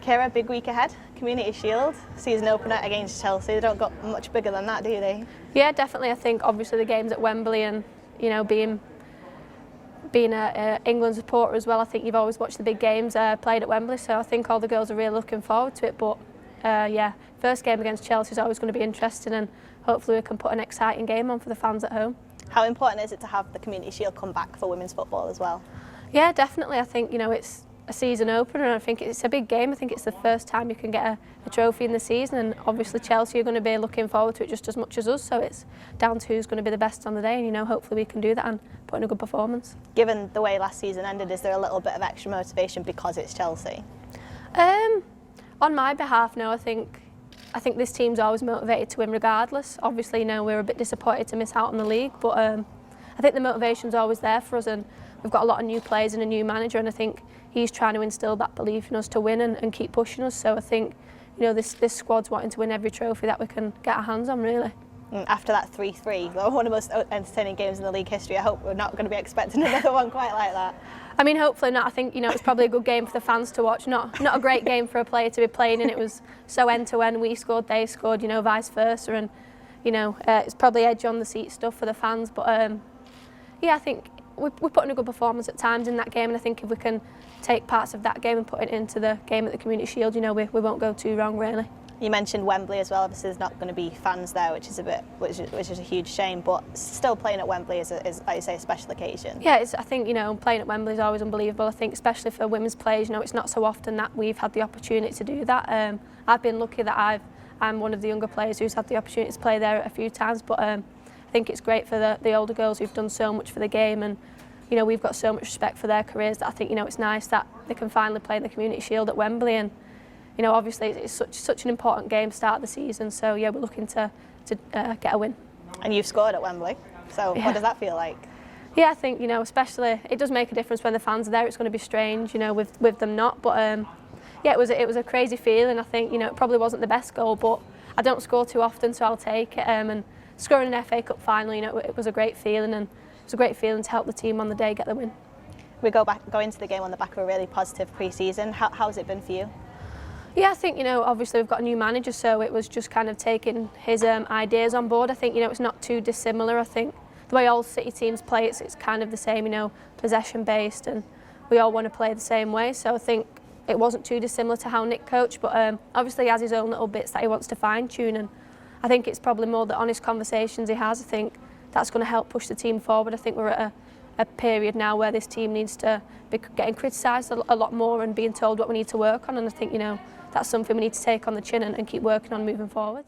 Keira, big week ahead, Community Shield, season opener against Chelsea. They don't got much bigger than that, do they? Yeah, definitely. I think obviously the game's at Wembley and, you know, being a England supporter as well, I think you've always watched the big games played at Wembley, so I think all the girls are really looking forward to it. But yeah, first game against Chelsea is always going to be interesting, and hopefully we can put an exciting game on for the fans at home. How important is it to have the Community Shield come back for women's football as well? Yeah, definitely. I think, you know, it's a season opener and I think it's a big game. I think it's the first time you can get a trophy in the season, and obviously Chelsea are going to be looking forward to it just as much as us, so it's down to who's going to be the best on the day, and you know, hopefully we can do that and put in a good performance. Given the way last season ended, is there a little bit of extra motivation because it's Chelsea? On my behalf, no. I think this team's always motivated to win regardless. Obviously, you know, we're a bit disappointed to miss out on the league, but I think the motivation's always there for us, and we've got a lot of new players and a new manager, and I think he's trying to instill that belief in us to win and keep pushing us. So I think, you know, this squad's wanting to win every trophy that we can get our hands on, really. After that 3-3, one of the most entertaining games in the league history, I hope we're not going to be expecting another one quite like that. I mean, hopefully not. I think, you know, it's probably a good game for the fans to watch. Not a great game for a player to be playing, and it was so end-to-end. We scored, they scored, you know, vice versa, and, you know, it's probably edge on the seat stuff for the fans. But yeah, I think we put in a good performance at times in that game, and I think if we can take parts of that game and put it into the game at the Community Shield, you know, we won't go too wrong, really. You mentioned Wembley as well. Obviously, there's not going to be fans there, which is a huge shame. But still, playing at Wembley is like you say, a special occasion. Yeah, I think, you know, playing at Wembley is always unbelievable. I think, especially for women's players, you know, it's not so often that we've had the opportunity to do that. I've been lucky that I'm one of the younger players who's had the opportunity to play there a few times. But I think it's great for the older girls who've done so much for the game, and you know, we've got so much respect for their careers that I think, you know, it's nice that they can finally play in the Community Shield at Wembley. And you know, obviously it's such an important game to start the season, so yeah, we're looking to get a win. And you've scored at Wembley, so yeah. What does that feel like? Yeah, I think, you know, especially it does make a difference when the fans are there. It's going to be strange, you know, with them not, but yeah, it was a crazy feeling. I think, you know, it probably wasn't the best goal, but I don't score too often, so I'll take it. And scoring an FA Cup final, you know, it was a great feeling, and it was a great feeling to help the team on the day get the win. We go into the game on the back of a really positive pre-season. How's it been for you? Yeah, I think, you know, obviously we've got a new manager, so it was just kind of taking his ideas on board. I think, you know, it's not too dissimilar. I think the way all City teams play, it's kind of the same, you know, possession-based, and we all want to play the same way. So I think it wasn't too dissimilar to how Nick coached, but obviously he has his own little bits that he wants to fine-tune, and I think it's probably more the honest conversations he has. I think that's going to help push the team forward. I think we're at a period now where this team needs to be getting criticised a lot more and being told what we need to work on, and I think, you know, that's something we need to take on the chin and keep working on moving forward.